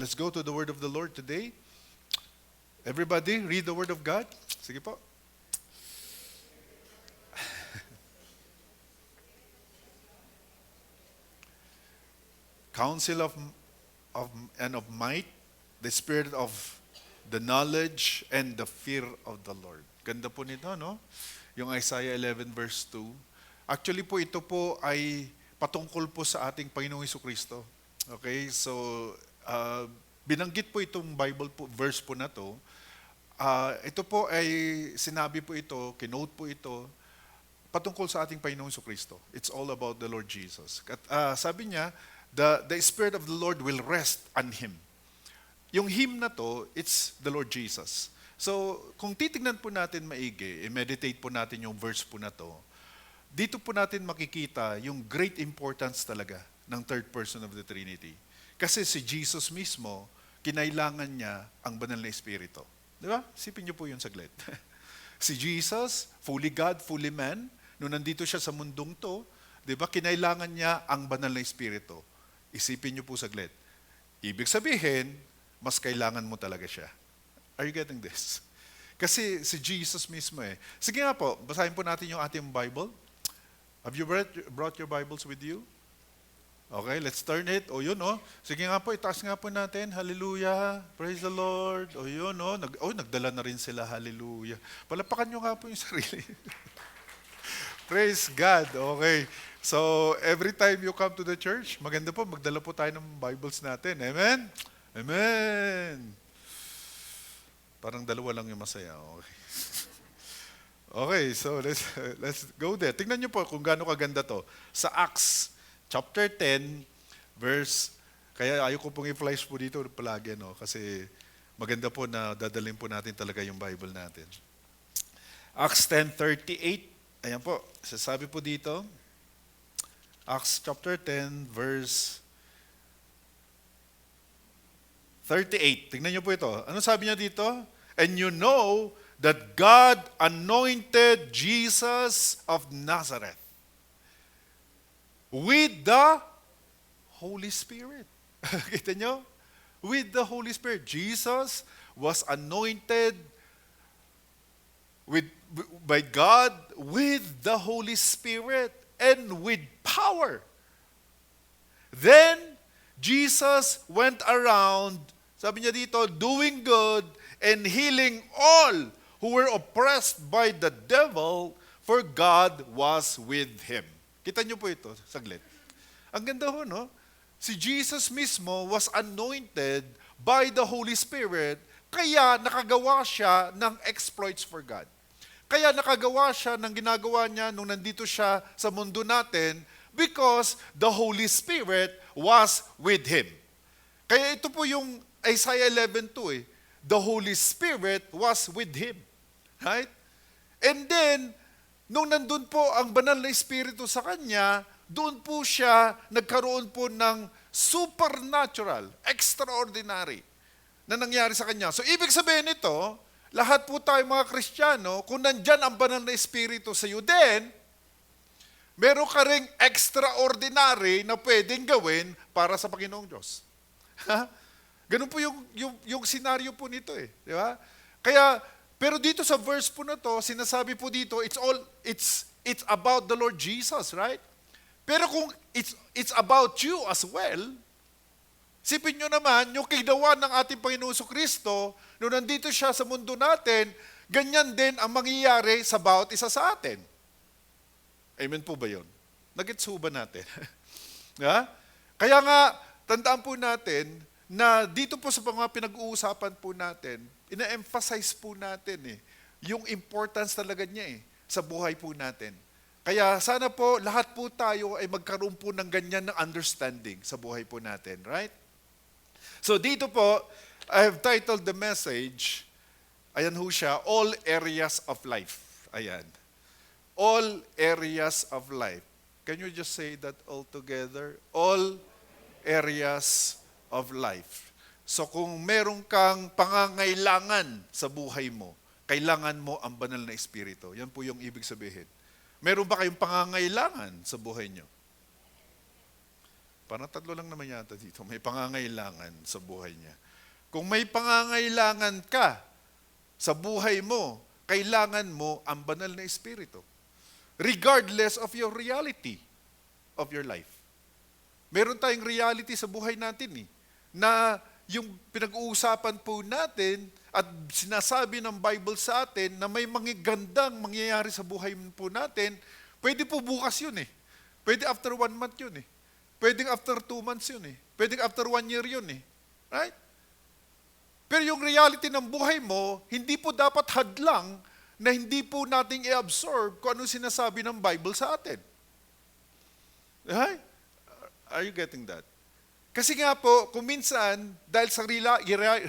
let's go to the Word of the Lord today. Everybody, read the Word of God. Sige po. Counsel of might, the spirit of the knowledge and the fear of the Lord. Ganda po nito, no? Yung Isaiah 11 verse 2. Actually po, ito po ay patungkol po sa ating Panginoong Jesucristo. Okay? So, binanggit po itong Bible po, verse po na to. Ito po ay sinabi po ito, kinote po ito, patungkol sa ating Panginoong Jesucristo. It's all about the Lord Jesus. At sabi niya, the Spirit of the Lord will rest on Him. Yung Him na to, it's the Lord Jesus. So, kung titignan po natin maigi, i-meditate po natin yung verse po na to, dito po natin makikita yung great importance talaga ng third person of the Trinity. Kasi si Jesus mismo, kinailangan niya ang banal na Espiritu. Di ba? Sipin niyo po yun saglit. Si Jesus, fully God, fully man, nung nandito siya sa mundong to, di ba, kinailangan niya ang banal na Espiritu. Isipin niyo po saglit. Ibig sabihin, mas kailangan mo talaga siya. Are you getting this? Kasi si Jesus mismo eh. Sige nga po, basahin po natin yung ating Bible. Have you brought your Bibles with you? Okay, let's turn it. O yun, oh. Sige nga po, itaas nga po natin. Hallelujah. Praise the Lord. O yun, oh. Nagdala na rin sila. Hallelujah. Palapakan nyo nga po yung sarili. Praise God. Okay. So, every time you come to the church, maganda po, magdala po tayo ng Bibles natin. Amen? Amen. Parang dalawa lang yung masaya. Okay. Okay, so let's go there. Tingnan niyo po kung gaano kaganda to. Sa Acts chapter 10, verse, kaya ayoko pong i-flash po dito palagi, no? Kasi maganda po na dadalhin po natin talaga yung Bible natin. Acts 10:38, ayan po, sasabi po dito, Acts chapter 10, verse 38. Tingnan niyo po ito. Ano sabi niya dito? And you know that God anointed Jesus of Nazareth with the Holy Spirit. Kita nyo? With the Holy Spirit. Jesus was anointed by God with the Holy Spirit and with power. Then, Jesus went around, sabi niya dito, doing good and healing all who were oppressed by the devil, for God was with him. Kita niyo po ito, saglit. Ang ganda ho, no? Si Jesus mismo was anointed by the Holy Spirit, kaya nakagawa siya ng exploits for God. Kaya nakagawa siya ng ginagawa niya nung nandito siya sa mundo natin, because the Holy Spirit was with him. Kaya ito po yung Isaiah 11:2 eh. The Holy Spirit was with him. Right? And then, nung nandun po ang banal na Espiritu sa kanya, doon po siya nagkaroon po ng supernatural, extraordinary na nangyari sa kanya. So, ibig sabihin nito, lahat po tayo mga Kristiyano, kung nandyan ang banal na Espiritu sa iyo din, meron ka ring extraordinary na pwedeng gawin para sa Panginoong Diyos. Ganun po yung senaryo po nito eh. Di ba? Kaya, pero dito sa verse po na to, sinasabi po dito, it's about the Lord Jesus, right? Pero kung it's about you as well, sipin nyo naman, yung kinawa ng ating Panginoon Jesucristo, nung nandito siya sa mundo natin, ganyan din ang mangyayari sa bawat isa sa atin. Amen po ba yun? Nagets ho ba natin? Ha? Kaya nga, tandaan po natin, na dito po sa mga pinag-uusapan po natin, ina-emphasize po natin yung importance talaga niya sa buhay po natin. Kaya sana po lahat po tayo ay magkaroon po ng ganyan ng understanding sa buhay po natin, right? So dito po, I have titled the message, ayan ho siya, All Areas of Life. Ayan. All areas of life. Can you just say that all together? All areas of life. So kung meron kang pangangailangan sa buhay mo, kailangan mo ang banal na Espiritu. Yan po yung ibig sabihin. Meron ba kayong pangangailangan sa buhay nyo? Parang tatlo lang naman yata dito. May pangangailangan sa buhay niya. Kung may pangangailangan ka sa buhay mo, kailangan mo ang banal na Espiritu. Regardless of your reality of your life. Meron tayong reality sa buhay natin na yung pinag-uusapan po natin at sinasabi ng Bible sa atin na may mga gandang mangyayari sa buhay po natin, pwede po bukas yun Pwede after 1 month yun Pwede after 2 months yun Pwede after 1 year yun Right? Pero yung reality ng buhay mo, hindi po dapat hadlang na hindi po nating i-absorb kung ano sinasabi ng Bible sa atin. Right? Are you getting that? Kasi nga po, kung minsan, dahil sa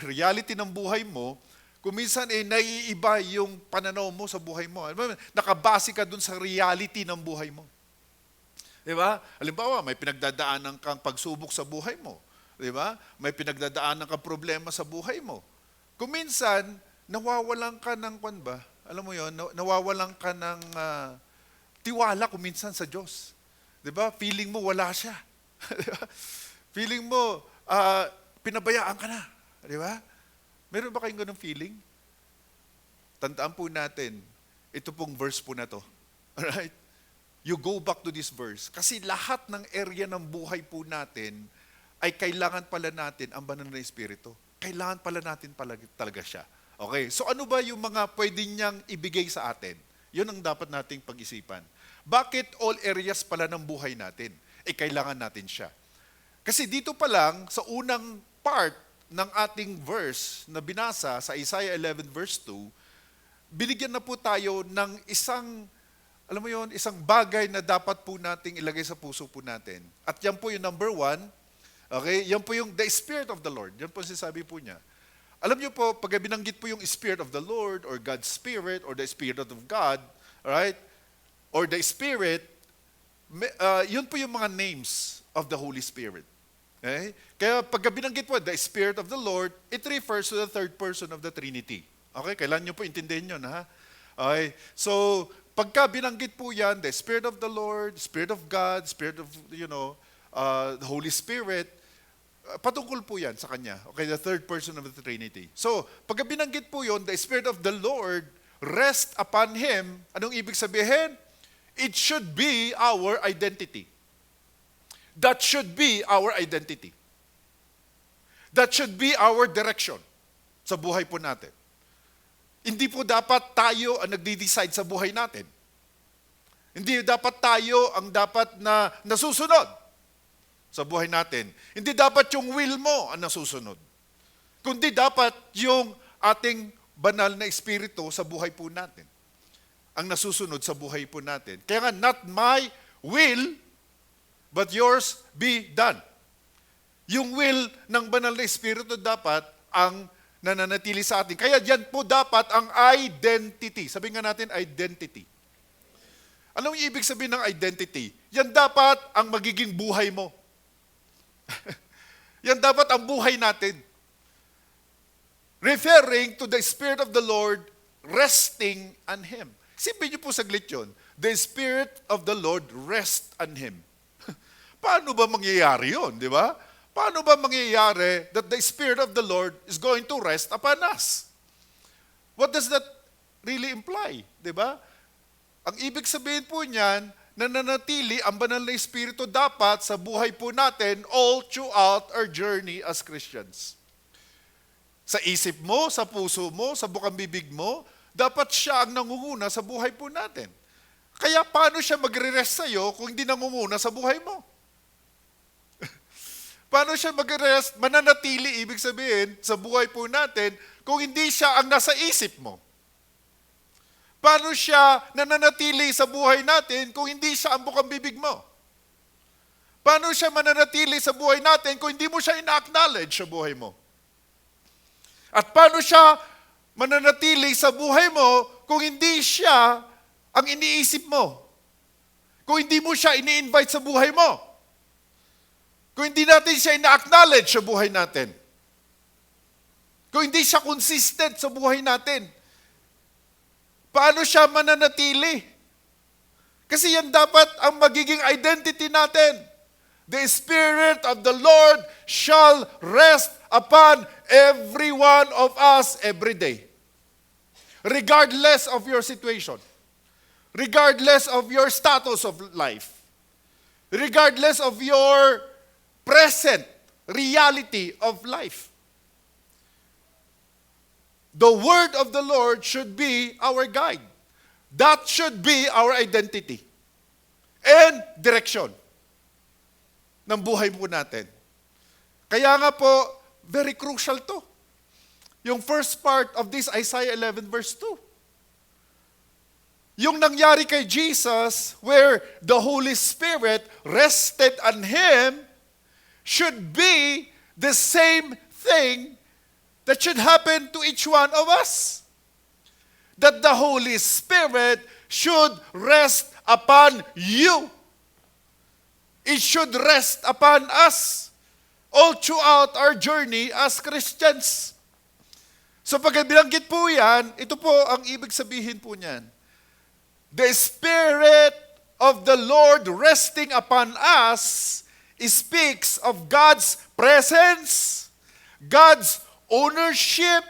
reality ng buhay mo, kung minsan naiiba yung pananaw mo sa buhay mo. Nakabase ka dun sa reality ng buhay mo. Diba? Halimbawa, may pinagdadaanan kang pagsubok sa buhay mo. Diba? May pinagdadaanan kang problema sa buhay mo. Kung minsan, nawawalan ka ng, alam mo yon, nawawalan ka ng tiwala kung minsan sa Diyos. Diba? Feeling mo wala siya. Diba? Feeling mo, pinabayaan ka na. Diba? Meron ba kayong ganung feeling? Tandaan po natin, ito pong verse po na to. Alright? You go back to this verse. Kasi lahat ng area ng buhay po natin ay kailangan pala natin ang banal na Espiritu. Kailangan pala natin talaga siya. Okay, so ano ba yung mga pwede niyang ibigay sa atin? Yun ang dapat nating pag-isipan. Bakit all areas pala ng buhay natin? Kailangan natin siya. Kasi dito pa lang, sa unang part ng ating verse na binasa sa Isaiah 11 verse 2, binigyan na po tayo ng isang, alam mo yun, isang bagay na dapat po nating ilagay sa puso po natin. At yan po yung number 1. Okay, yan po yung the Spirit of the Lord. Yan po sinasabi po niya. Alam niyo po, pag binanggit po yung Spirit of the Lord or God's Spirit or the Spirit of God, right? Or the Spirit, yun po yung mga names of the Holy Spirit. Okay? Kaya pag binanggit po, the Spirit of the Lord, it refers to the third person of the Trinity. Okay, kailan niyo po intindihin yun, ha? Okay, so pagka binanggit po yan, the Spirit of the Lord, Spirit of God, Spirit of, the Holy Spirit, patungkol po yan sa Kanya. Okay, the third person of the Trinity. So, pag binanggit po yun, the Spirit of the Lord rest upon Him, anong ibig sabihin? It should be our identity. That should be our identity. That should be our direction sa buhay po natin. Hindi po dapat tayo ang nagdi-decide sa buhay natin. Hindi dapat tayo ang dapat na nasusunod sa buhay natin. Hindi dapat yung will mo ang nasusunod. Kundi dapat yung ating banal na Espiritu sa buhay po natin ang nasusunod sa buhay po natin. Kaya nga, not my will, but yours be done. Yung will ng banal na Espiritu dapat ang nananatili sa atin. Kaya yan po dapat ang identity. Sabihin nga natin, identity. Anong ibig sabihin ng identity? Yan dapat ang magiging buhay mo. Yan dapat ang buhay natin. Referring to the Spirit of the Lord resting on Him. Sipin niyo po saglit yun. The Spirit of the Lord rest on Him. Paano ba mangyayari yun, di ba? Paano ba mangyayari that the Spirit of the Lord is going to rest upon us? What does that really imply, di ba? Ang ibig sabihin po niyan, nananatili ang banal na Espiritu dapat sa buhay po natin all throughout our journey as Christians. Sa isip mo, sa puso mo, sa bukang bibig mo, dapat siya ang nangunguna sa buhay po natin. Kaya paano siya magre-rest sa'yo kung hindi nangunguna sa buhay mo? Paano siya magre-rest, mananatili, ibig sabihin, sa buhay po natin kung hindi siya ang nasa isip mo? Paano siya nananatili sa buhay natin kung hindi siya ang bukang bibig mo? Paano siya mananatili sa buhay natin kung hindi mo siya ina-acknowledge sa buhay mo? At paano siya mananatili sa buhay mo kung hindi siya ang iniisip mo? Kung hindi mo siya ini-invite sa buhay mo? Kung hindi natin siya ina-acknowledge sa buhay natin? Kung hindi siya consistent sa buhay natin? Paano siya mananatili? Kasi yan dapat ang magiging identity natin. The Spirit of the Lord shall rest upon every one of us every day. Regardless of your situation. Regardless of your status of life. Regardless of your present reality of life. The word of the Lord should be our guide. That should be our identity and direction ng buhay po natin. Kaya nga po, very crucial to. Yung first part of this Isaiah 11 verse 2. Yung nangyari kay Jesus, where the Holy Spirit rested on Him, should be the same thing that should happen to each one of us. That the Holy Spirit should rest upon you. It should rest upon us all throughout our journey as Christians. So pag binanggit po yan, ito po ang ibig sabihin po niyan. The Spirit of the Lord resting upon us speaks of God's presence, God's ownership,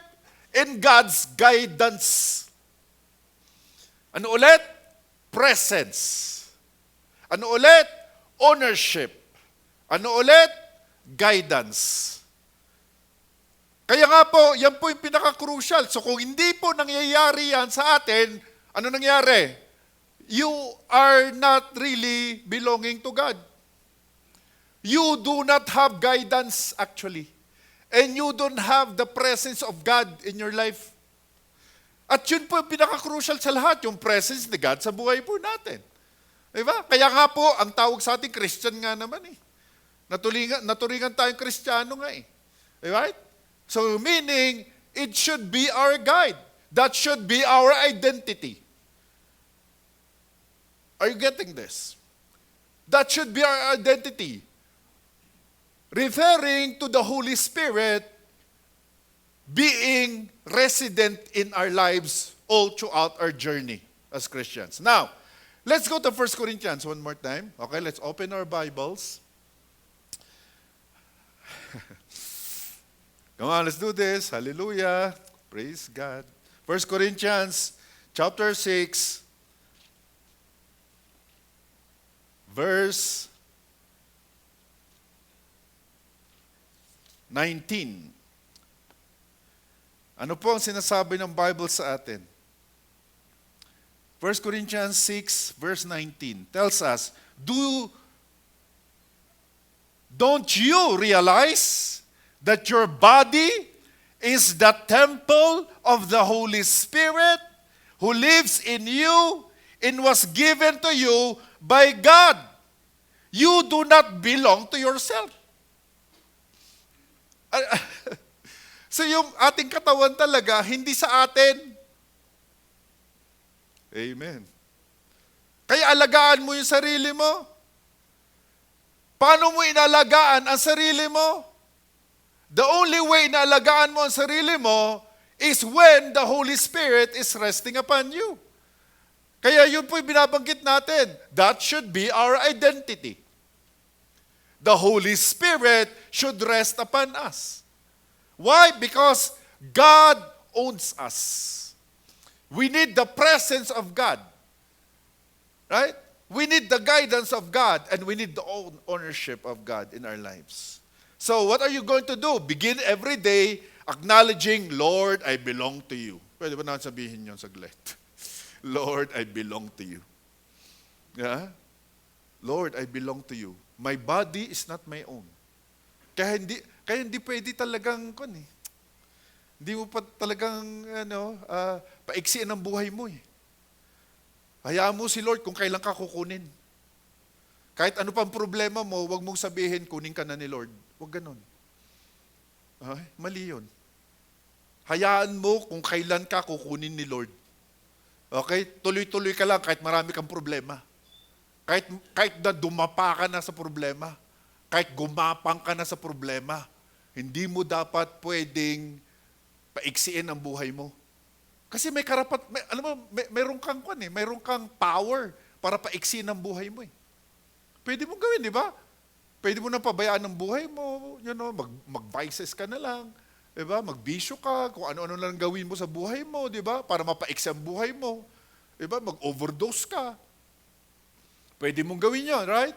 and God's guidance. Ano ulit? Presence. Ano ulit? Ownership. Ano ulit? Guidance. Kaya nga po, yan po yung pinaka-crucial. So kung hindi po nangyayari yan sa atin, ano nangyari? You are not really belonging to God. You do not have guidance actually. And you don't have the presence of God in your life. At yun po yung pinaka-crucial sa lahat, yung presence ni God sa buhay po natin. Diba? Kaya nga po, ang tawag sa ating Christian nga naman eh. Naturingan tayong Kristiyano nga eh. Right? So meaning, it should be our guide. That should be our identity. Are you getting this? That should be our identity. Referring to the Holy Spirit being resident in our lives all throughout our journey as Christians. Now, let's go to 1 Corinthians one more time. Okay, let's open our Bibles. Come on, let's do this. Hallelujah. Praise God. 1 Corinthians chapter 6, verse 19. Ano po ang sinasabi ng Bible sa atin? 1 Corinthians 6 verse 19 tells us, don't you realize that your body is the temple of the Holy Spirit who lives in you and was given to you by God? You do not belong to yourself. So yung ating katawan talaga, hindi sa atin. Amen. Kaya alagaan mo yung sarili mo. Paano mo inalagaan ang sarili mo? The only way na alagaan mo ang sarili mo is when the Holy Spirit is resting upon you. Kaya yun po yung binabanggit natin. That should be our identity. The Holy Spirit should rest upon us. Why? Because God owns us. We need the presence of God. Right? We need the guidance of God and we need the ownership of God in our lives. So what are you going to do? Begin every day acknowledging, Lord, I belong to you. Pwede ba naman sabihin yun saglit? Lord, I belong to you. Yeah? Lord, I belong to you. My body is not my own. Kaya hindi pwede talagang hindi mo pa talagang paiksiin ang buhay mo eh. Hayaan mo si Lord kung kailan ka kukunin. Kahit ano pang problema mo, huwag mong sabihin kunin ka na ni Lord. Huwag ganun. Ay, mali yun. Hayaan mo kung kailan ka kukunin ni Lord. Okay? Tuloy-tuloy ka lang kahit marami kang problema. Kahit na dumapa ka na sa problema, kahit gumapang ka na sa problema, hindi mo dapat pwedeng paiksiin ang buhay mo. Kasi may karapat, mayroon kang power para paiksiin ang buhay mo eh. Pwede mong gawin, di ba? Pwede mo na pabayaan ng buhay mo, mag-vices ka na lang, di ba? Magbisyo ka, kung ano-ano lang gawin mo sa buhay mo, di ba? Para mapaiksi ang buhay mo. Di ba? Mag-overdose ka. Pwede mong gawin yun, right?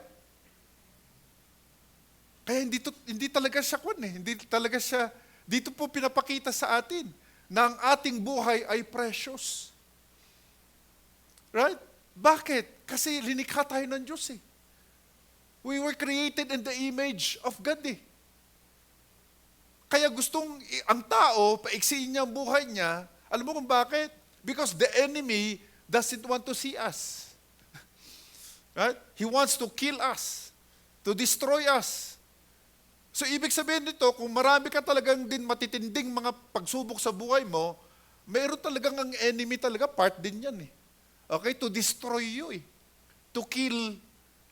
Kaya hindi talaga siya hindi talaga siya, dito po pinapakita sa atin na ang ating buhay ay precious. Right? Bakit? Kasi linikha tayo ng Diyos eh. We were created in the image of God eh. Kaya ang tao, paiksiin niya ang buhay niya. Alam mo kung bakit? Because the enemy doesn't want to see us. Right? He wants to kill us, to destroy us. So ibig sabihin nito, kung marami ka talagang din matitinding mga pagsubok sa buhay mo, mayroon talagang ang enemy talaga, part din yan eh. Okay? To destroy you eh. To kill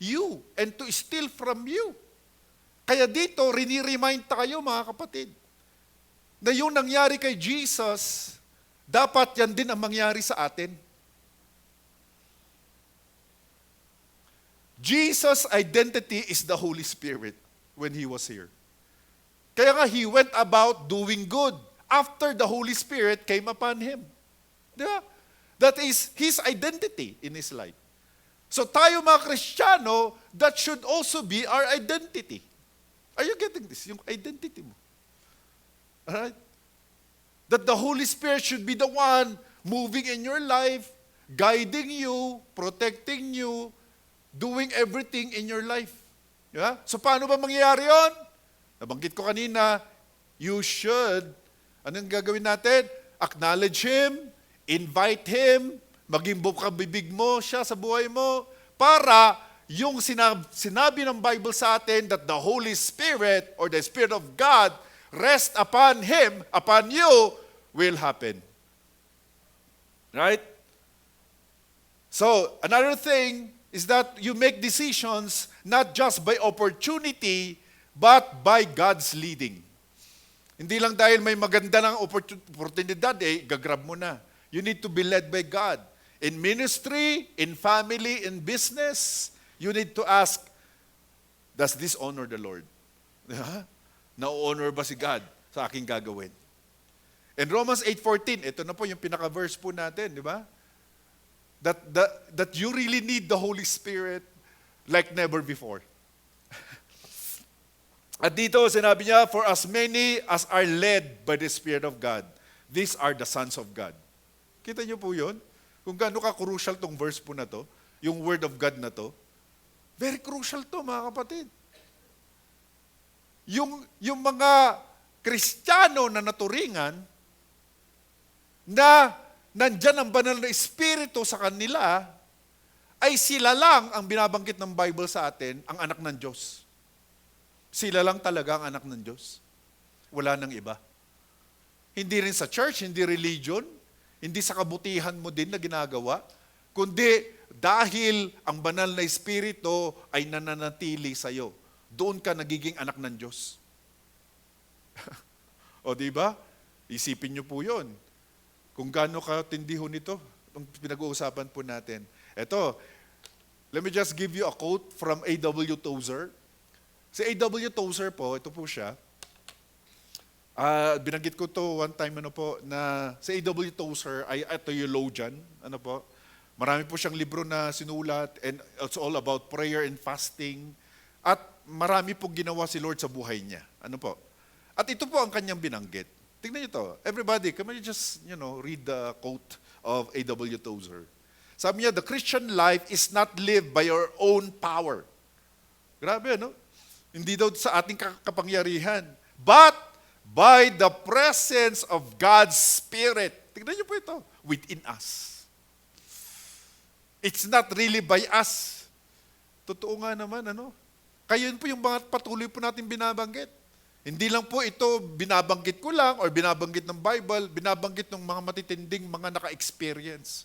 you and to steal from you. Kaya dito, rini-remind tayo mga kapatid, na yung nangyari kay Jesus, dapat yan din ang mangyari sa atin. Jesus' identity is the Holy Spirit when He was here. Kaya nga, He went about doing good after the Holy Spirit came upon Him. Di ba? That is His identity in His life. So tayo mga Kristiyano, that should also be our identity. Are you getting this? Yung identity mo. Alright? That the Holy Spirit should be the one moving in your life, guiding you, protecting you, doing everything in your life. Yeah? So paano ba mangyayari yun? Nabanggit ko kanina, you should, anong gagawin natin? Acknowledge Him, invite Him, maging bukang-bibig mo siya sa buhay mo, para yung sinabi ng Bible sa atin that the Holy Spirit or the Spirit of God rest upon Him, upon you, will happen. Right? So, another thing is that you make decisions not just by opportunity, but by God's leading. Hindi lang dahil may maganda ng oportunidad, gagrab mo na. You need to be led by God. In ministry, in family, in business, you need to ask, does this honor the Lord? Na-honor ba si God sa aking gagawin? In Romans 8:14, ito na po yung pinaka-verse po natin, di ba? That you really need the Holy Spirit like never before. At dito, sinabi niya, for as many as are led by the Spirit of God, these are the sons of God. Kita niyo po yun? Kung gaano ka-crucial tong verse po na to, yung word of God na to, very crucial to, mga kapatid. Yung mga Kristiyano na naturingan, na nandyan ang banal na Espiritu sa kanila, ay sila lang ang binabanggit ng Bible sa atin, ang anak ng Diyos. Sila lang talaga ang anak ng Diyos. Wala nang iba. Hindi rin sa church, hindi religion, hindi sa kabutihan mo din na ginagawa, kundi dahil ang banal na Espiritu ay nananatili sa iyo. Doon ka nagiging anak ng Diyos. O di ba? Isipin niyo po 'yon. Kung gaano katindi ho nito, ang pinag-uusapan po natin. Ito, let me just give you a quote from A.W. Tozer. Si A.W. Tozer po, ito po siya. Binanggit ko to one time na si A.W. Tozer ay a theologian. Marami po siyang libro na sinulat and it's all about prayer and fasting. At marami pong ginawa si Lord sa buhay niya. At ito po ang kanyang binanggit. Tingnan niyo to. Everybody, can you just, read the quote of A.W. Tozer. Sabi niya, the Christian life is not lived by your own power. Grabe, Hindi daw sa ating kapangyarihan, but by the presence of God's Spirit. Tignan niyo po ito, within us. It's not really by us. Totoo nga naman, Kaya yun po yung mga patuloy po natin binabanggit. Hindi lang po ito binabanggit ko lang or binabanggit ng Bible, binabanggit ng mga matitinding mga naka-experience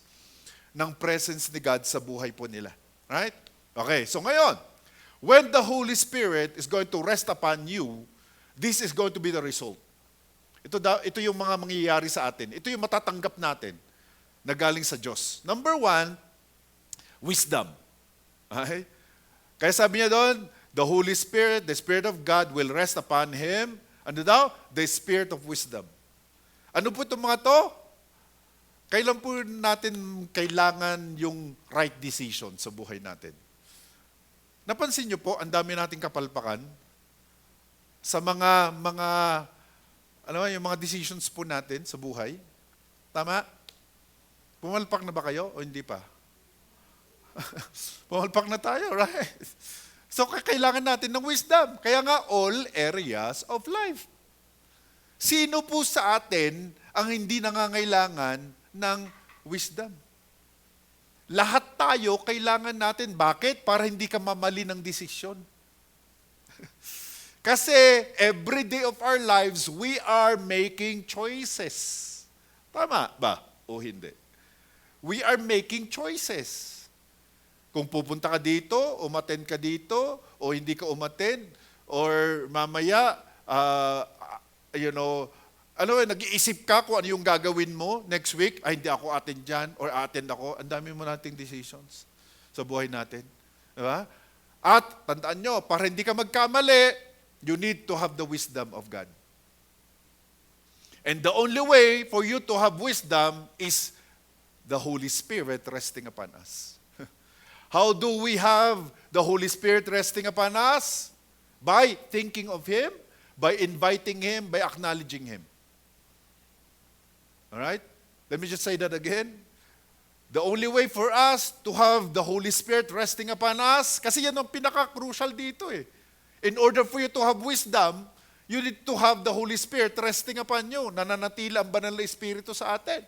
ng presence ni God sa buhay po nila. Right? Okay, so ngayon, when the Holy Spirit is going to rest upon you, this is going to be the result. Ito yung mga mangyayari sa atin. Ito yung matatanggap natin na galing sa Diyos. Number 1, wisdom. Okay? Kaya sabi niya doon, The Holy Spirit, the Spirit of God will rest upon him. Ano daw? The Spirit of wisdom. Ano po itong mga to? Kailan po natin kailangan yung right decision sa buhay natin? Napansin niyo po, ang dami nating kapalpakan sa mga yung mga decisions po natin sa buhay. Tama? Pumalpak na ba kayo o hindi pa? Pumalpak na tayo, right? So, kailangan natin ng wisdom. Kaya nga, all areas of life. Sino po sa atin ang hindi nangangailangan ng wisdom? Lahat tayo kailangan natin. Bakit? Para hindi ka mamali ng desisyon. Kasi every day of our lives, we are making choices. Tama ba? O hindi? We are making choices. Kung pupunta ka dito, umattend ka dito, o hindi ka umattend, or mamaya, nag-iisip ka kung ano yung gagawin mo next week, hindi ako attend dyan, or attend ako, ang dami mo nating decisions sa buhay natin. Diba? At, tandaan nyo, para hindi ka magkamali, you need to have the wisdom of God. And the only way for you to have wisdom is the Holy Spirit resting upon us. How do we have the Holy Spirit resting upon us? By thinking of Him, by inviting Him, by acknowledging Him. Alright? Let me just say that again. The only way for us to have the Holy Spirit resting upon us, kasi yan ang pinaka-crucial dito eh. In order for you to have wisdom, you need to have the Holy Spirit resting upon you. Nananatili ang banal na Espiritu sa atin.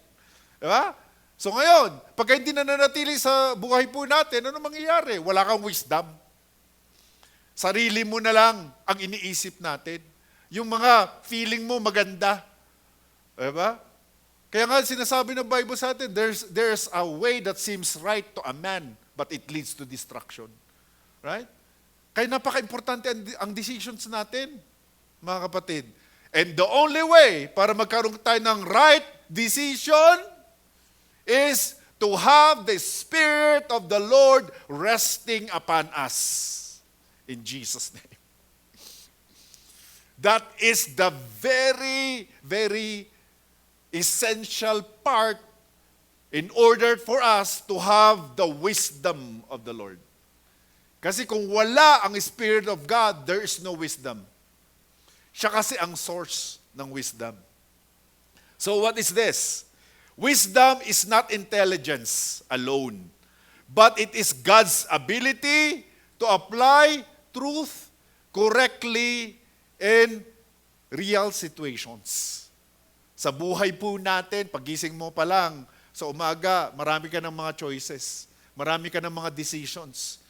Diba? So ngayon, pagka hindi nananatili sa buhay po natin, ano mangyayari? Wala kang wisdom. Sarili mo na lang ang iniisip natin. Yung mga feeling mo maganda. Diba? Kaya nga sinasabi ng Bible sa atin, there's a way that seems right to a man, but it leads to destruction. Right? Kaya napaka-importante ang decisions natin, mga kapatid. And the only way para magkaroon tayo ng right decision is to have the Spirit of the Lord resting upon us. In Jesus' name. That is the very, very essential part in order for us to have the wisdom of the Lord. Kasi kung wala ang Spirit of God, there is no wisdom. Siya kasi ang source ng wisdom. So what is this? Wisdom is not intelligence alone, but it is God's ability to apply truth correctly in real situations. Sa buhay po natin, pagising mo pa lang, sa umaga, marami ka ng mga choices. Marami ka ng mga decisions.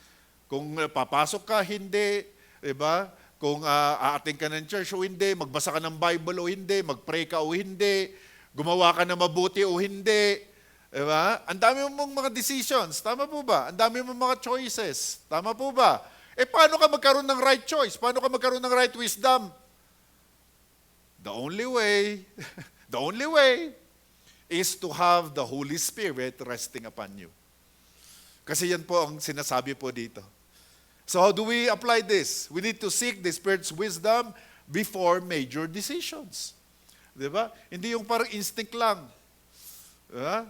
Kung papasok ka, hindi. Diba? Kung aating ka ng church o hindi, magbasa ka ng Bible o hindi, mag-pray ka o hindi, gumawa ka na mabuti o hindi. Diba? Ang dami mong mga decisions. Tama po ba? Ang dami mong mga choices. Tama po ba? Paano ka magkaroon ng right choice? Paano ka magkaroon ng right wisdom? The only way is to have the Holy Spirit resting upon you. Kasi yan po ang sinasabi po dito. So how do we apply this? We need to seek the Spirit's wisdom before major decisions. Diba? Hindi yung parang instinct lang. Diba?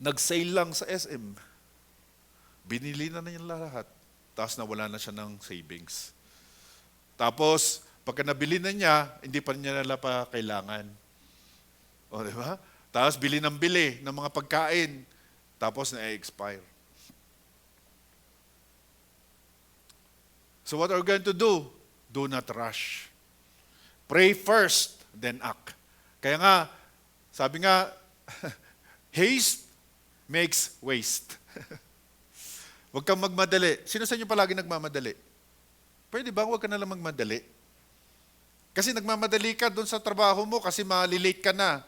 Nag-sale lang sa SM. Binili na yung lahat. Tapos nawala na siya ng savings. Tapos, pagka nabili na niya, hindi pa niya nila pa kailangan. O, diba? Tapos, bili ng mga pagkain. Tapos, na-expire. So, what are we going to do? Do not rush. Pray first, then act. Kaya nga, sabi nga, haste makes waste. Huwag kang magmadali. Sino sa inyo palagi nagmamadali? Pwede ba huwag ka na lang magmadali? Kasi nagmamadali ka doon sa trabaho mo kasi malilate ka na.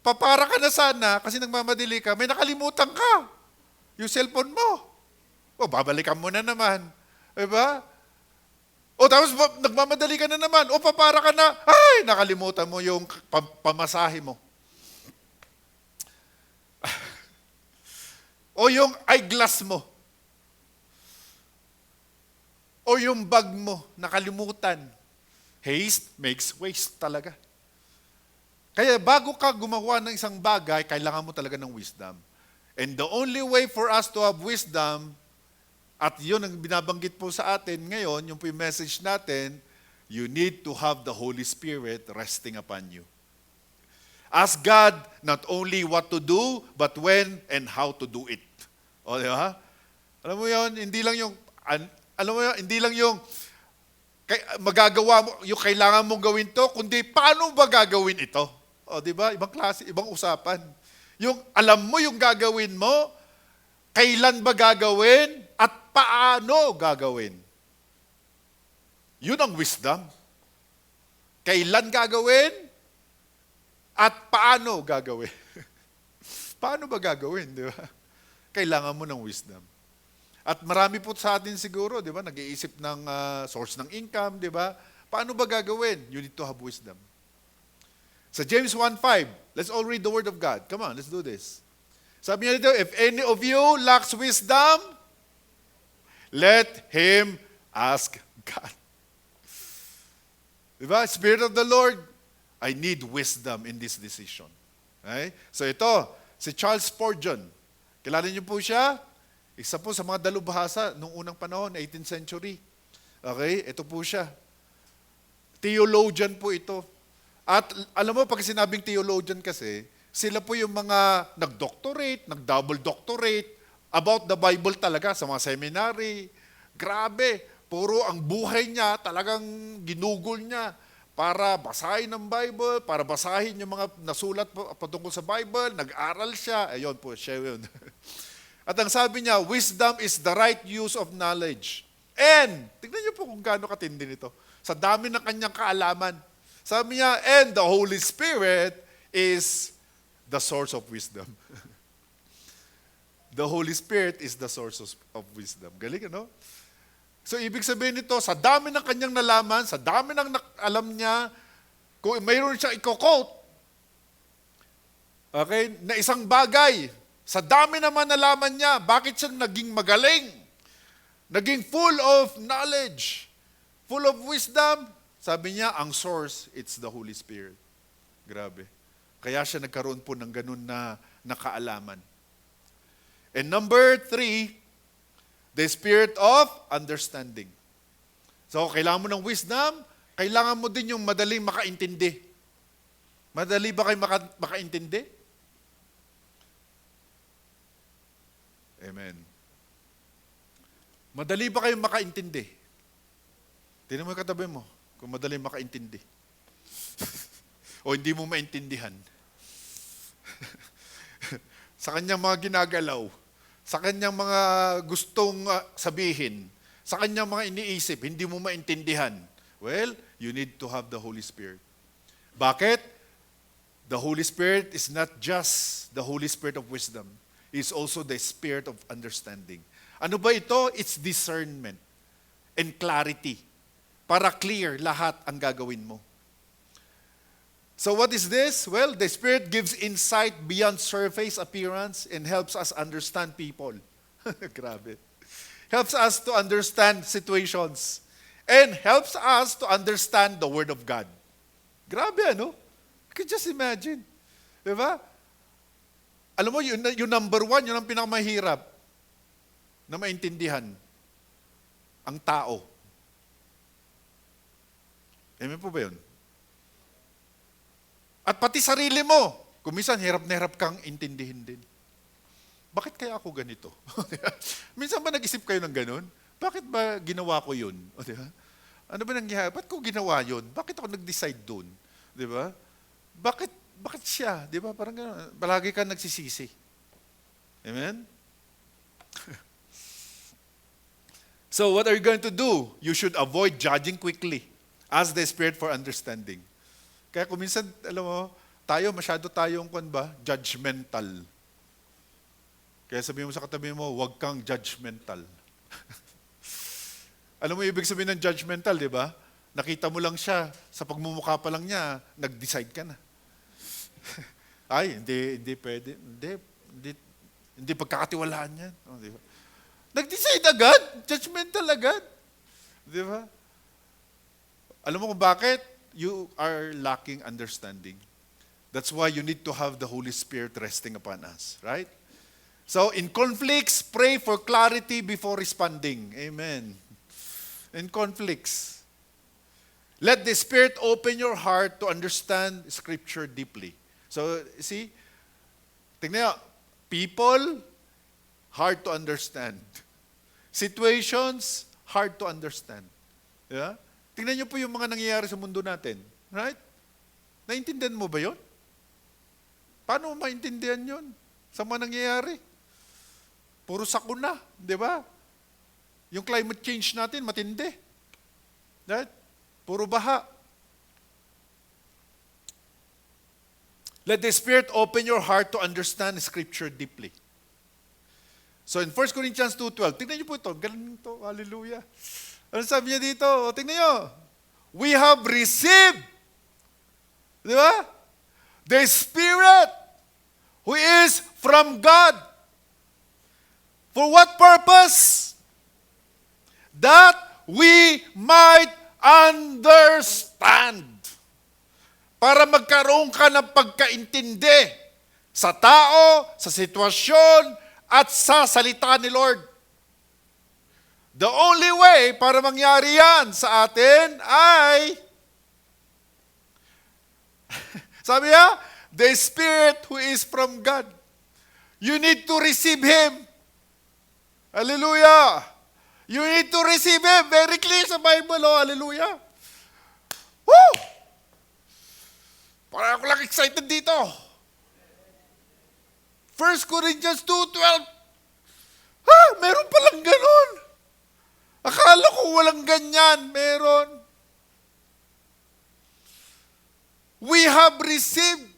Papara ka na sana kasi nagmamadali ka, may nakalimutan ka. Yung cellphone mo. O, babalikan mo na naman. Diba? O tapos nagmamadali ka na naman. O papara ka na. Ay, nakalimutan mo yung pamasahe mo. O yung eyeglass mo. O yung bag mo, nakalimutan. Haste makes waste talaga. Kaya bago ka gumawa ng isang bagay, kailangan mo talaga ng wisdom. And the only way for us to have wisdom, at yun ang binabanggit po sa atin ngayon, yung po yung message natin, you need to have the Holy Spirit resting upon you. Ask God not only what to do, but when and how to do it. O, di ba? Alam mo yun, hindi lang yung, magagawa mo, yung kailangan mong gawin to, kundi paano ba gagawin ito? O, di ba? Ibang klase, ibang usapan. Yung alam mo yung gagawin mo, kailan ba gagawin, at paano gagawin. Yun ang wisdom. Kailan gagawin, at paano gagawin. Paano ba gagawin, di ba? Kailangan mo ng wisdom. At marami po sa atin siguro, di ba, nag-iisip ng source ng income, di ba? Paano ba gagawin? You need to have wisdom. Sa James 1:5, let's all read the Word of God. Come on, let's do this. Sabi niya dito, if any of you lacks wisdom, let him ask God. Diba? Spirit of the Lord, I need wisdom in this decision. Okay? So ito, si Charles Spurgeon. Kilala niyo po siya? Isa po sa mga dalubhasa noong unang panahon, 18th century. Okay? Ito po siya. Theologian po ito. At alam mo, pag sinabing theologian kasi, sila po yung mga nag-doctorate, nag-double doctorate about the Bible talaga sa mga seminary. Grabe, puro ang buhay niya, talagang ginugol niya para basahin ang Bible, para basahin yung mga nasulat patungkol sa Bible, nag-aral siya. Ayun po, siya yun. At ang sabi niya, wisdom is the right use of knowledge. And, tignan niyo po kung gaano katindi nito. Sa dami ng kanyang kaalaman. Sabi niya, and the Holy Spirit is the source of wisdom. The Holy Spirit is the source of wisdom. Galing, ano? So, ibig sabihin nito, sa dami ng kanyang nalaman, sa dami ng alam niya, kung mayroon siya i-quote, okay, na isang bagay, sa dami naman nalaman niya, bakit siya naging magaling? Naging full of knowledge, full of wisdom? Sabi niya, ang source, it's the Holy Spirit. Grabe. Kaya siya nagkaroon po ng ganun na kaalaman. And number 3, the spirit of understanding. So, kailangan mo ng wisdom, kailangan mo din yung madaling makaintindi. Madali ba kayo makaintindi? Amen. Madali ba kayo makaintindi? Tingnan mo yung katabi mo, kung madali makaintindi. O hindi mo maintindihan. Sa kanyang mga ginagalaw, sa kanyang mga gustong sabihin, sa kanyang mga iniisip, hindi mo maintindihan. Well, you need to have the Holy Spirit. Bakit? The Holy Spirit is not just the Holy Spirit of wisdom. It's also the Spirit of understanding. Ano ba ito? It's discernment and clarity. Para clear lahat ang gagawin mo. So what is this? Well, the Spirit gives insight beyond surface appearance and helps us understand people. Grabe. Helps us to understand situations. And helps us to understand the Word of God. Grabe, ano? You can just imagine. Diba? Alam mo, yung number 1, yun ang pinakamahirap na maintindihan. Ang tao. Amen po ba yun? At pati sarili mo, kung minsan hirap na hirap kang intindihin din. Bakit kaya ako ganito? Minsan ba nag-isip kayo ng ganun? Bakit ba ginawa ko yun? O, diba? Ano ba nangyari? Ba't ko ginawa yun? Bakit ako nag-decide dun? Diba? Bakit siya? Diba? Parang gano'n. Palagi ka nagsisisi. Amen? So what are you going to do? You should avoid judging quickly. Ask the Spirit for understanding. Kaya kung minsan, alam mo, masyado tayong, judgmental. Kaya sabihin mo sa katabi mo, huwag kang judgmental. Alam mo, ibig sabihin ng judgmental, di ba? Nakita mo lang siya, sa pagmumukha pa lang niya, nag-decide ka na. Ay, hindi pwede. Hindi pagkakatiwalaan yan. Oh, di ba? Nag-decide agad, judgmental agad. Di ba? Alam mo kung bakit? You are lacking understanding. That's why you need to have the Holy Spirit resting upon us, right? So, in conflicts, pray for clarity before responding. Amen. In conflicts, let the Spirit open your heart to understand Scripture deeply. So, see, tingnan nyo, people, hard to understand. Situations, hard to understand. Yeah? Tingnan nyo po yung mga nangyayari sa mundo natin. Right? Naintindihan mo ba yun? Paano mo maintindihan yun? Sa mga nangyayari? Puro sakuna, di ba? Yung climate change natin, matindi. Right? Puro baha. Let the Spirit open your heart to understand Scripture deeply. So in 1 Corinthians 2:12, tingnan niyo po ito, galing ito, hallelujah. Ano sabi niya dito? O, tingnan niyo. We have received, di ba? The Spirit who is from God. For what purpose? That we might understand. Para magkaroon ka ng pagkaintindi sa tao, sa sitwasyon, at sa salita ni Lord. The only way para mangyari yan sa atin ay, sabi niya, the Spirit who is from God. You need to receive Him. Hallelujah. You need to receive Him. Very clear sa Bible, oh, hallelujah. Woo! Parang ako lang excited dito. 1 Corinthians 2:12. Meron palang ganon. Akala ko walang ganyan. Meron. We have received.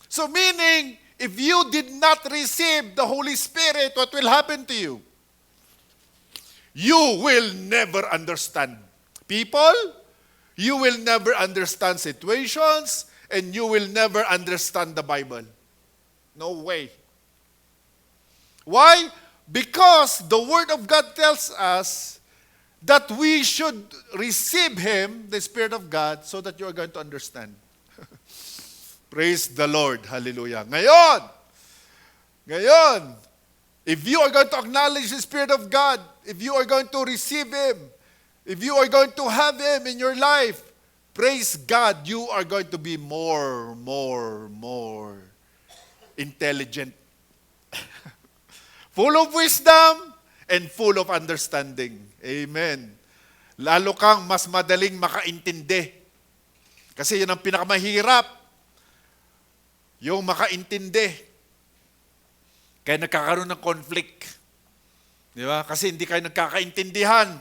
So meaning, if you did not receive the Holy Spirit, what will happen to you? You will never understand people. You will never understand situations. And you will never understand the Bible. No way. Why? Because the Word of God tells us that we should receive Him, the Spirit of God, so that you are going to understand. Praise the Lord. Hallelujah. Ngayon, if you are going to acknowledge the Spirit of God, if you are going to receive Him, if you are going to have Him in your life, praise God, you are going to be more intelligent. Full of wisdom and full of understanding. Amen. Lalo kang mas madaling makaintindi. Kasi yun ang pinakamahirap. Yung makaintindi. Kaya nagkakaroon ng conflict. Di ba? Kasi hindi kayo nagkakaintindihan.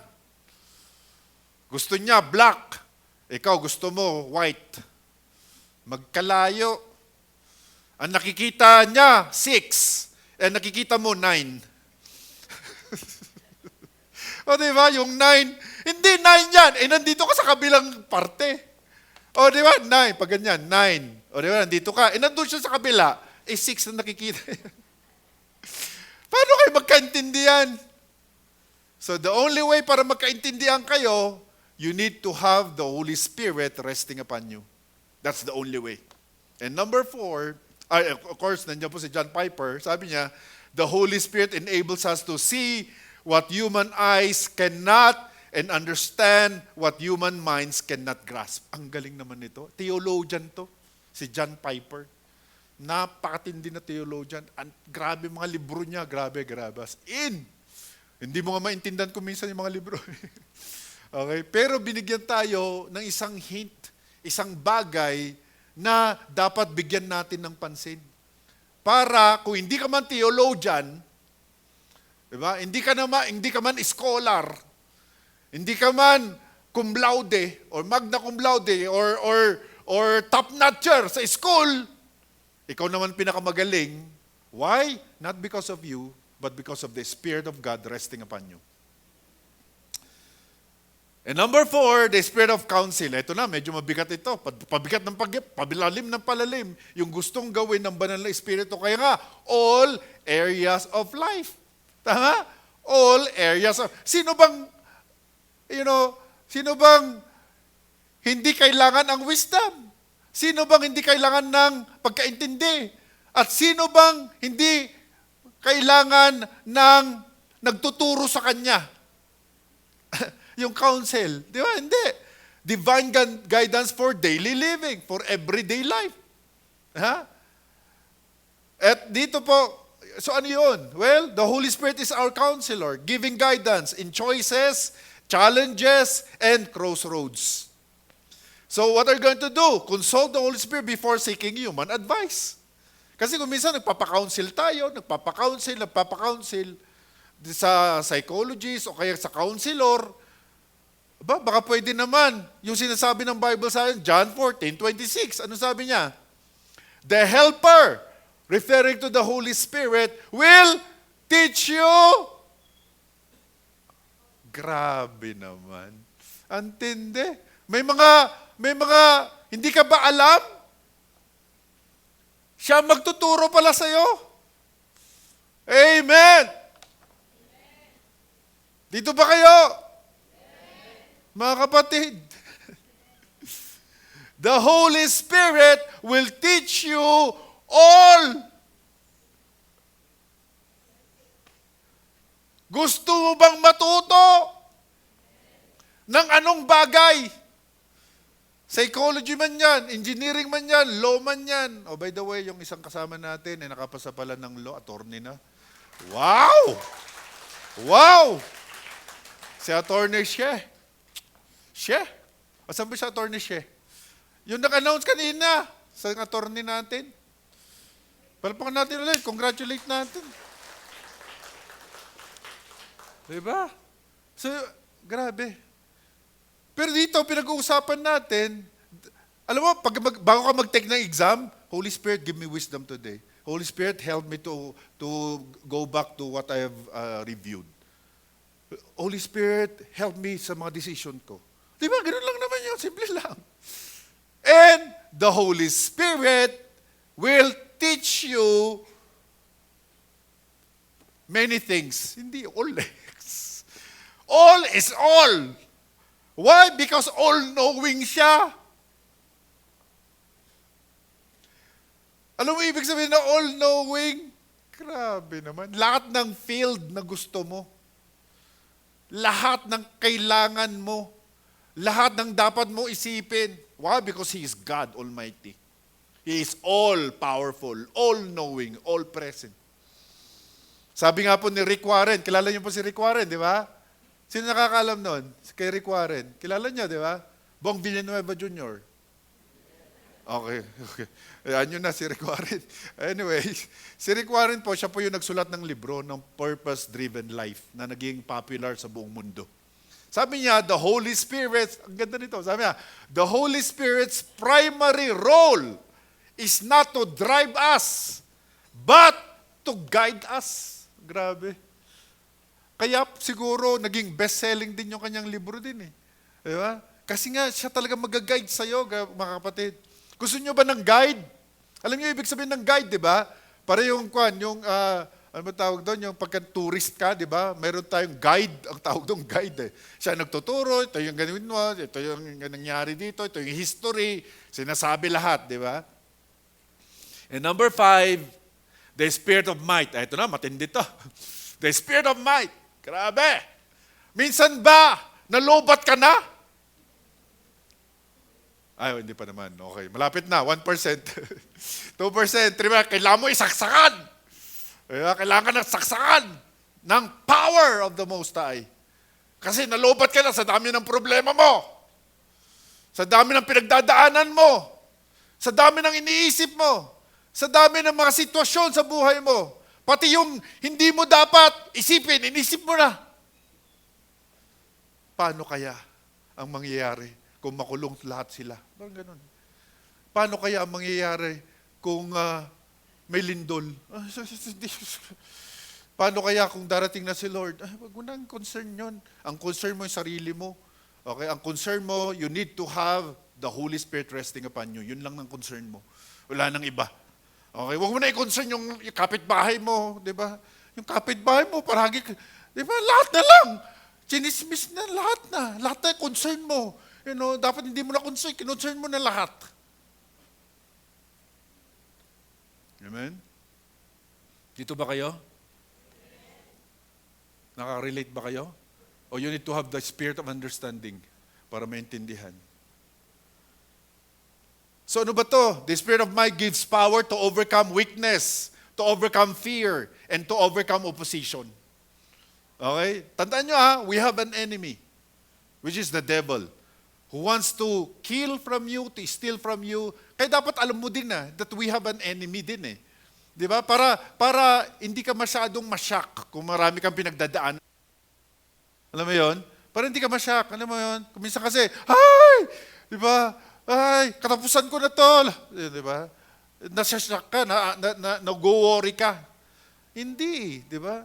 Gusto niya black. Ikaw gusto mo white. Magkalayo. Ang nakikita niya, 6. Eh, nakikita mo, 9. O, diba? Yung 9. Hindi 9 yan. Eh, nandito ka sa kabilang parte. O, diba? 9. Pag ganyan, 9. O, diba? Nandito ka. Eh, nandun siya sa kabila. Eh, 6 na nakikita. Paano kayo magkaintindihan? So, the only way para magkaintindihan kayo, you need to have the Holy Spirit resting upon you. That's the only way. And number 4, of course, nandiyan po si John Piper, sabi niya, the Holy Spirit enables us to see what human eyes cannot and understand what human minds cannot grasp. Ang galing naman nito. Theologian to, si John Piper. Napakatindi na theologian. Grabe mga libro niya, grabe. As in, hindi mo nga maintindihan kung minsan yung mga libro. Okay? Pero binigyan tayo ng isang hint, isang bagay na dapat bigyan natin ng pansin. Para kung hindi ka man theologian, diba? Hindi ka man scholar, hindi ka man cum laude or magna cum laude or top-notcher sa school, ikaw naman pinakamagaling. Why? Not because of you, but because of the Spirit of God resting upon you. And number 4, the Spirit of counsel. Ito na, medyo mabigat ito. Pabigat ng pabilalim ng palalim. Yung gustong gawin ng banal na Espiritu. Kaya nga, all areas of life. Tama? All areas of... Sino bang, Sino bang hindi kailangan ang wisdom? Sino bang hindi kailangan ng pagkaintindi? At sino bang hindi kailangan ng nagtuturo sa kanya? Yung counsel. Di ba? Hindi. Divine guidance for daily living, for everyday life. Ha? At dito po, so ano yun? Well, the Holy Spirit is our counselor, giving guidance in choices, challenges, and crossroads. So what are you going to do? Consult the Holy Spirit before seeking human advice. Kasi kung minsan nagpapa-counsel tayo, nagpapa-counsel sa psychologist o kaya sa counselor, baka pwede naman yung sinasabi ng Bible sa akin, John 14:26. Ano sabi niya? The helper, referring to the Holy Spirit, will teach you. Grabe naman. Antindi. May mga, hindi ka ba alam? Siya magtuturo pala sa'yo. Amen. Dito ba kayo? Mga kapatid. The Holy Spirit will teach you all. Gusto mo bang matuto ng anong bagay? Psychology man yan, engineering man yan, law man yan. Oh, by the way, yung isang kasama natin ay nakapasa pala ng law, attorney na. Wow! Wow! Si Attorney She. She? Asan ba si Attorney She? Yung nag-announce kanina sa attorney natin. Palpakan natin ulit, congratulate natin. Diba? So, grabe. Pero dito, pinag-uusapan natin, alam mo, bago ka mag-take ng exam, Holy Spirit, give me wisdom today. Holy Spirit, help me to go back to what I have reviewed. Holy Spirit, help me sa mga decision ko. Di ba? Ganun lang naman yun. Simple lang. And the Holy Spirit will teach you many things. Hindi all. All is all. Why? Because all-knowing siya. Alam mo ibig sabihin na all-knowing? Grabe naman. Lahat ng field na gusto mo. Lahat ng kailangan mo. Lahat ng dapat mo isipin. Why? Because He is God Almighty. He is all-powerful, all-knowing, all-present. Sabi nga po ni Rick Warren, kilala niyo po si Rick Warren, di ba? Sino nakakaalam nun? Kay Rick Warren. Kilala niyo, di ba? Bong Villanueva Jr. Okay. Ayan yun na, si Rick Warren. Anyway, si Rick Warren po, siya po yung nagsulat ng libro ng Purpose-Driven Life na naging popular sa buong mundo. Sabi niya, the Holy Spirit, ang ganda nito, sabi niya, the Holy Spirit's primary role is not to drive us, but to guide us. Grabe. Kaya siguro naging best-selling din yung kanyang libro din eh. Di ba? Kasi nga siya talaga mag-guide sa'yo, mga kapatid. Gusto nyo ba ng guide? Alam niyo ibig sabihin ng guide, di ba? Para yung ano ba tawag doon? Yung pagka-tourist ka, di ba? Meron tayong guide, ang tawag doon guide eh. Siya nagtuturo, ito yung ganun mo, ito yung nangyari dito, ito yung history, sinasabi lahat, di ba? And number 5, the spirit of might. Ito na, matindi to. The spirit of might. Grabe. Minsan ba, nalobat ka na? Ay, hindi pa naman. Okay, malapit na. 1%. 2%. 3%. Kailangan mo isaksakan. Kailangan ka ng saksakan ng power of the Most High. Kasi nalobat ka na sa dami ng problema mo. Sa dami ng pinagdadaanan mo. Sa dami ng iniisip mo. Sa dami ng mga sitwasyon sa buhay mo. Pati yung hindi mo dapat isipin, inisip mo na. Paano kaya ang mangyayari kung makulong lahat sila? Parang ganun. Paano kaya ang mangyayari kung may lindol? Paano kaya kung darating na si Lord? Wag mo nang concern yun. Ang concern mo yung sarili mo. Okay? Ang concern mo, you need to have the Holy Spirit resting upon you. Yun lang ang concern mo. Wala nang iba. Okay, huwag mo na i-concern yung kapitbahay mo, di ba? Yung kapitbahay mo, paragi, di ba? Lahat na lang. Chinismis na lahat na. Lahat na concern mo. Dapat hindi mo na concern mo na lahat. Amen? Dito ba kayo? Nakarelate ba kayo? O you need to have the spirit of understanding para maintindihan. So ano ba to? The spirit of might gives power to overcome weakness, to overcome fear, and to overcome opposition. Okay? Tandaan nyo we have an enemy, which is the devil, who wants to kill from you, to steal from you. Kaya dapat alam mo din that we have an enemy din Di ba? Para hindi ka masyadong masyak kung marami kang pinagdadaan. Alam mo yon? Para hindi ka masyak. Alam mo yon? Kung minsan kasi, di ba? Katapusan ko na to. Di ba? Nasasyak ka, nag-worry ka. Hindi, di ba?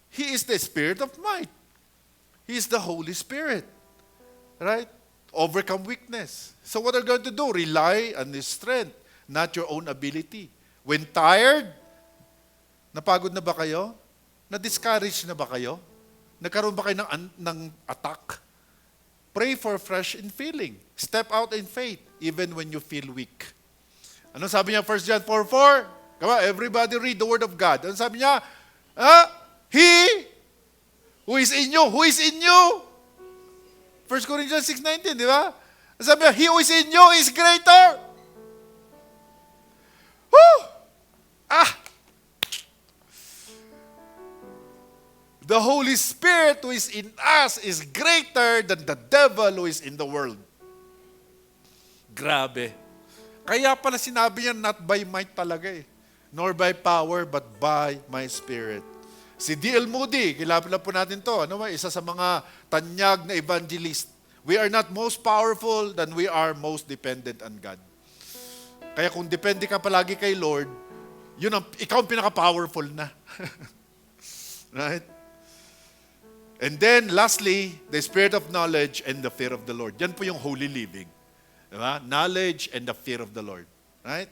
He is the Spirit of might. He is the Holy Spirit. Right? Overcome weakness. So what are you going to do? Rely on His strength, not your own ability. When tired, napagod na ba kayo? Na-discourage na ba kayo? Nagkaroon ba kayo ng attack? Pray for fresh in feeling. Step out in faith, even when you feel weak. Ano sabi niya, 1 John 4:4? Come on, everybody read the Word of God. Ano sabi niya? He who is in you. Who is in you? 1 Corinthians 6:19, di ba? Sabi niya, he who is in you is greater. Woo! The Holy Spirit who is in us is greater than the devil who is in the world. Grabe. Kaya pala sinabi niya, not by might talaga nor by power, but by my Spirit. Si D.L. Moody, kilala po natin to. Isa sa mga tanyag na evangelist. We are not most powerful than we are most dependent on God. Kaya kung depende ka palagi kay Lord, ikaw ang pinaka-powerful na. Right? And then, lastly, the spirit of knowledge and the fear of the Lord. Yan po yung holy living. Diba? Knowledge and the fear of the Lord. Right?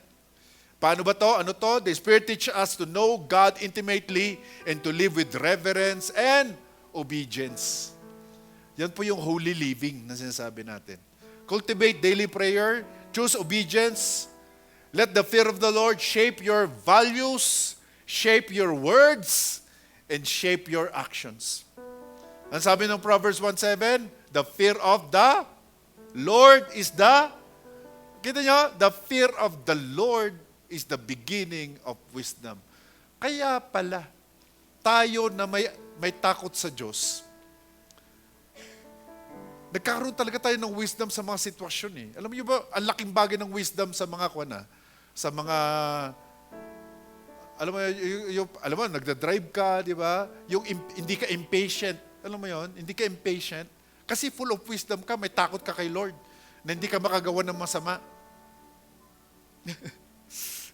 Paano ba to? Ano to? The Spirit teaches us to know God intimately and to live with reverence and obedience. Yan po yung holy living na sinasabi natin. Cultivate daily prayer. Choose obedience. Let the fear of the Lord shape your values, shape your words, and shape your actions. Ang sabi ng Proverbs 1:7, the fear of the Lord is kita nyo, the fear of the Lord is the beginning of wisdom. Kaya pala, tayo na may takot sa Diyos, nagkakaroon talaga tayo ng wisdom sa mga sitwasyon Alam niyo ba, ang laking bagay ng wisdom sa mga sa mga, alam mo, nagda-drive ka, di ba? Yung hindi ka impatient. Alam mo yon, hindi ka impatient. Kasi full of wisdom ka, may takot ka kay Lord na hindi ka makagawa ng masama.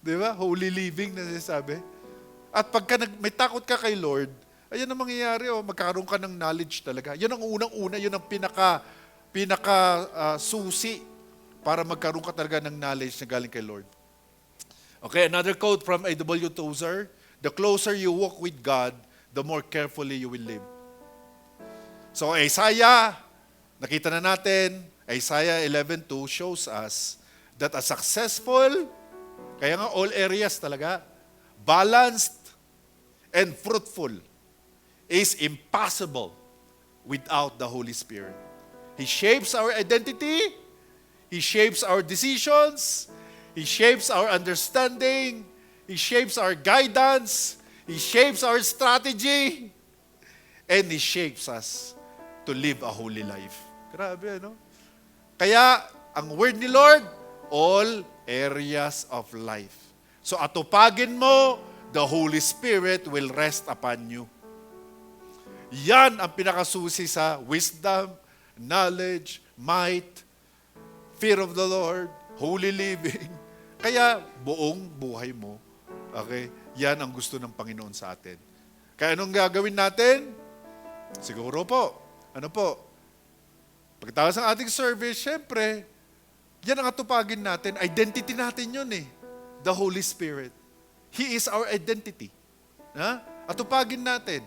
Di ba? Holy living na sinasabi. At pagka may takot ka kay Lord, ayan ang mangyayari, magkakaroon ka ng knowledge talaga. Yan ang unang-una, yun ang susi para magkaroon ka talaga ng knowledge na galing kay Lord. Okay, another quote from A.W. Tozer, the closer you walk with God, the more carefully you will live. So Isaiah, nakita na natin, Isaiah 11:2 shows us that a successful, kaya nga all areas talaga, balanced and fruitful is impossible without the Holy Spirit. He shapes our identity, He shapes our decisions, He shapes our understanding, He shapes our guidance, He shapes our strategy, and He shapes us to live a holy life. Grabe, no? Kaya, ang word ni Lord, all areas of life. So, atupagin mo, the Holy Spirit will rest upon you. Yan ang pinakasusi sa wisdom, knowledge, might, fear of the Lord, holy living. Kaya, buong buhay mo, okay, yan ang gusto ng Panginoon sa atin. Kaya anong gagawin natin? Siguro po, pagkatapos ng ating service, syempre, yan ang atupagin natin. Identity natin yun The Holy Spirit. He is our identity. Atupagin natin.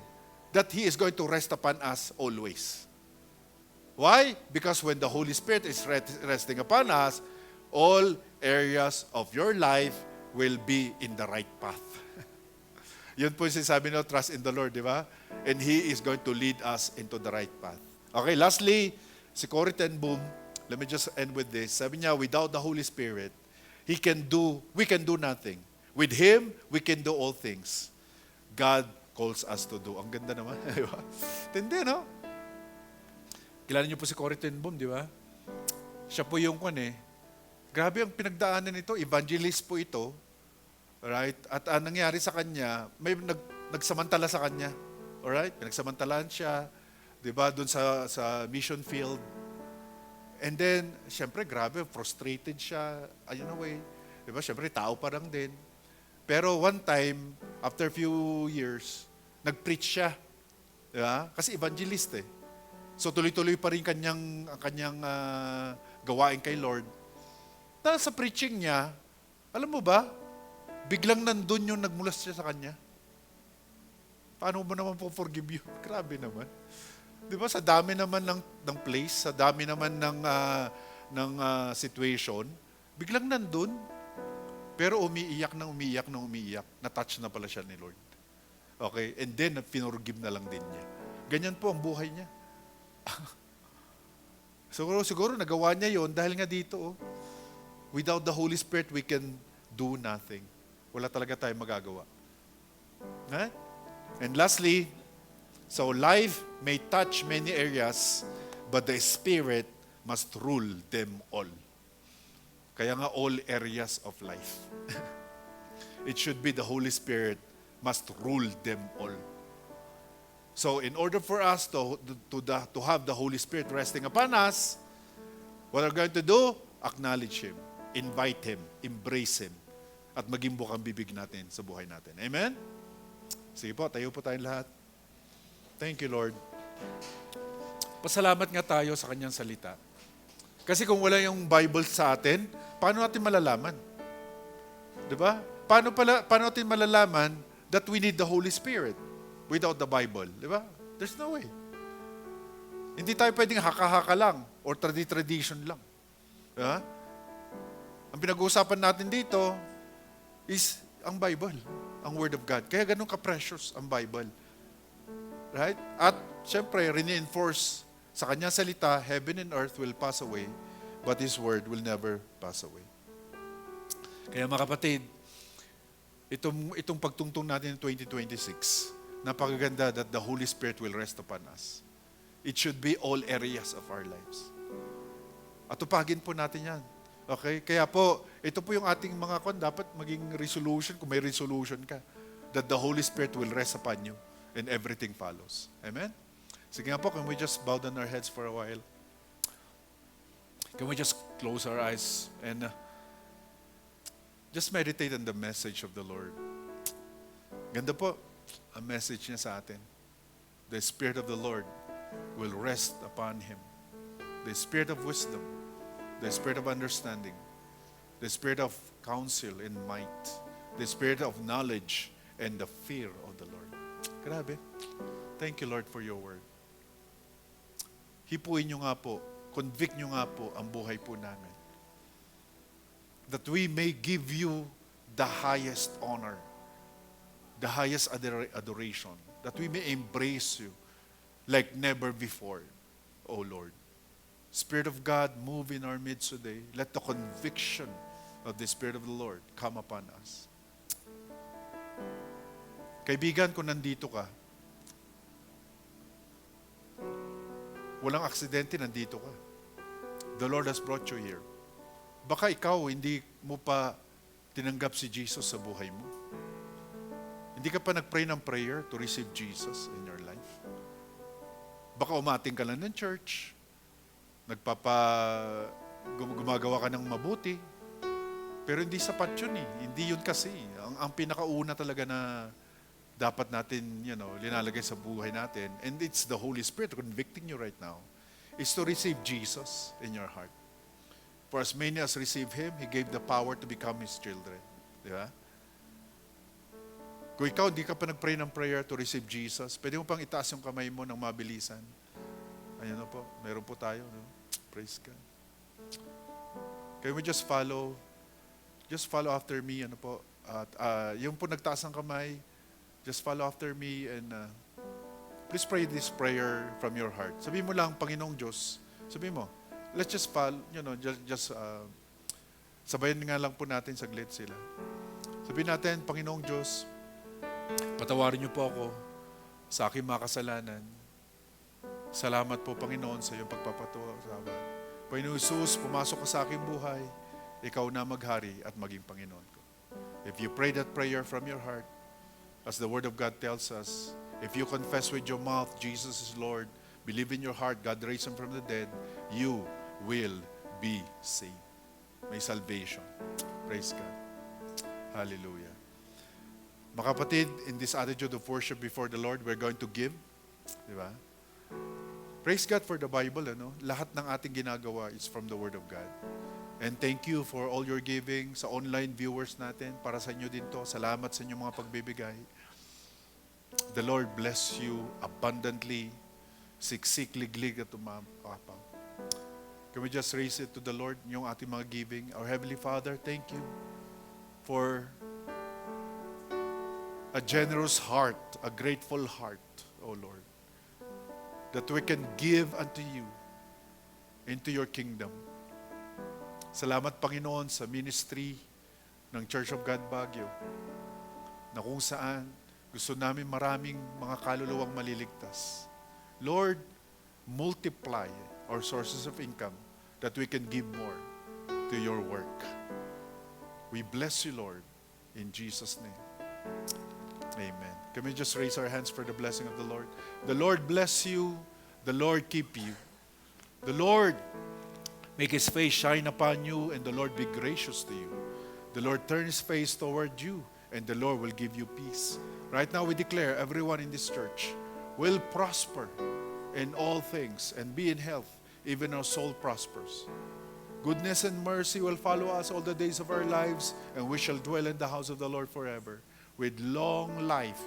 that He is going to rest upon us always. Why? Because when the Holy Spirit is resting upon us, all areas of your life will be in the right path. Yun po yung sinasabi nyo, trust in the Lord, di ba? And He is going to lead us into the right path. Okay, lastly, si Corrie ten Boom, let me just end with this. Sabi niya, without the Holy Spirit, we can do nothing. With Him, we can do all things. God calls us to do. Ang ganda naman, di ba? Tindi, no? Kilala niyo po si Corrie ten Boom, di ba? Siya po yung grabe ang pinagdaanan nito, evangelist po ito. Right? At nangyari sa kanya, may nagsamantala sa kanya. Alright? Pinagsamantalaan siya, 'di ba, doon sa mission field. And then, syempre, grabe, frustrated siya. Ayun away. 'Di ba? Syempre, tao pa lang din. Pero one time, after few years, nag-preach siya. 'Di ba? Kasi evangelist eh. So tuloy-tuloy pa rin kanyang gawain kay Lord. Tapos sa preaching niya, alam mo ba, biglang nandun yung nagmulas siya sa kanya. Paano mo naman po forgive you? Grabe naman. Di ba, sa dami naman ng place, sa dami naman ng situation, biglang nandun. Pero umiiyak. Na-touch na pala siya ni Lord. Okay? And then, pinorgive na lang din niya. Ganyan po ang buhay niya. Siguro nagawa niya yon dahil nga dito. Without the Holy Spirit, we can do nothing. Wala talaga tayong magagawa. Right? And lastly, so life may touch many areas, but the Spirit must rule them all. Kaya nga all areas of life. It should be the Holy Spirit must rule them all. So in order for us to have the Holy Spirit resting upon us, what we're going to do? Acknowledge Him, invite Him, embrace Him, at maging bukang bibig natin sa buhay natin. Amen? Sige po, tayo po tayong lahat. Thank you, Lord. Pasalamat nga tayo sa Kanyang salita. Kasi kung wala yung Bible sa atin, paano natin malalaman? Diba? Paano natin malalaman that we need the Holy Spirit without the Bible? Diba? There's no way. Hindi tayo pwedeng haka-haka lang or tradition lang. Diba? Ang pinag-uusapan natin dito is ang Bible, ang Word of God. Kaya ganun ka-precious ang Bible. Right? At syempre, reinforce sa kanyang salita, heaven and earth will pass away, but His Word will never pass away. Kaya mga kapatid, itong pagtungtong natin in 2026, napakaganda that the Holy Spirit will rest upon us. It should be all areas of our lives. At tupagin po natin yan. Okay? Kaya po, ito po yung ating mga dapat maging resolution, kung may resolution ka, that the Holy Spirit will rest upon you and everything follows. Amen? Sige nga po, can we just bow down our heads for a while? Can we just close our eyes and just meditate on the message of the Lord? Ganda po, ang message niya sa atin. The Spirit of the Lord will rest upon Him. The Spirit of wisdom, the Spirit of understanding, the Spirit of counsel and might, the Spirit of knowledge and the fear of the Lord. Grabe. Thank you, Lord, for your word. Hipuin nyo nga po, convict nyo nga po ang buhay po namin. That we may give you the highest honor, the highest adoration, that we may embrace you like never before, O Lord. Spirit of God, move in our midst today. Let the conviction of the Spirit of the Lord come upon us. Kaibigan, kung nandito ka, walang aksidente, nandito ka. The Lord has brought you here. Baka ikaw, hindi mo pa tinanggap si Jesus sa buhay mo. Hindi ka pa nag-pray ng prayer to receive Jesus in your life. Baka umating ka lang ng church, gumagawa ka ng mabuti, pero hindi sapat yun eh. Hindi yun kasi. Ang pinakauna talaga na dapat natin, linalagay sa buhay natin, and it's the Holy Spirit convicting you right now, is to receive Jesus in your heart. For as many as receive Him, He gave the power to become His children. Di ba? Kung ikaw hindi ka pa nag-pray ng prayer to receive Jesus, pwede mo pang itaas yung kamay mo ng mabilisan. Ayan na po, meron po tayo. No? Praise God. Can we just follow after me, ano po. At yung po nagtaas ng kamay, just follow after me and please pray this prayer from your heart. Sabihin mo lang, Panginoong Diyos. Sabihin mo, let's just follow, sabayan nga lang po natin saglit sila. Sabihin natin, Panginoong Diyos, patawarin niyo po ako sa aking mga kasalanan. Salamat po, Panginoon, sa iyong pagpapatawa. Panginoon Jesus, pumasok ka sa aking buhay. Ikaw na maghari at maging Panginoon ko. If you pray that prayer from your heart, as the Word of God tells us, if you confess with your mouth Jesus is Lord, believe in your heart God raised Him from the dead, you will be saved. May salvation. Praise God. Hallelujah. Mga kapatid, in this attitude of worship before the Lord, we're going to give. Di ba? Praise God for the Bible. Ano? Lahat ng ating ginagawa is from the Word of God. And thank you for all your giving sa online viewers natin. Para sa inyo din to. Salamat sa inyong mga pagbibigay. The Lord bless you abundantly. Siksik, liglig at umapapaw. Can we just raise it to the Lord, yung ating mga giving? Our Heavenly Father, thank you for a generous heart, a grateful heart, O Lord, that we can give unto you into your kingdom. Salamat, Panginoon, sa ministry ng Church of God Baguio, na kung saan gusto namin maraming mga kaluluwang maliligtas. Lord, multiply our sources of income that we can give more to your work. We bless you, Lord, in Jesus' name. Amen. Can we just raise our hands for the blessing of the Lord? The Lord bless you. The Lord keep you. The Lord make His face shine upon you, and the Lord be gracious to you. The Lord turn His face toward you, and the Lord will give you peace. Right now we declare everyone in this church will prosper in all things and be in health, even our soul prospers. Goodness and mercy will follow us all the days of our lives, and we shall dwell in the house of the Lord forever. With long life,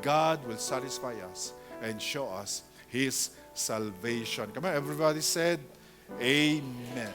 God will satisfy us and show us His salvation. Come on, everybody said, Amen.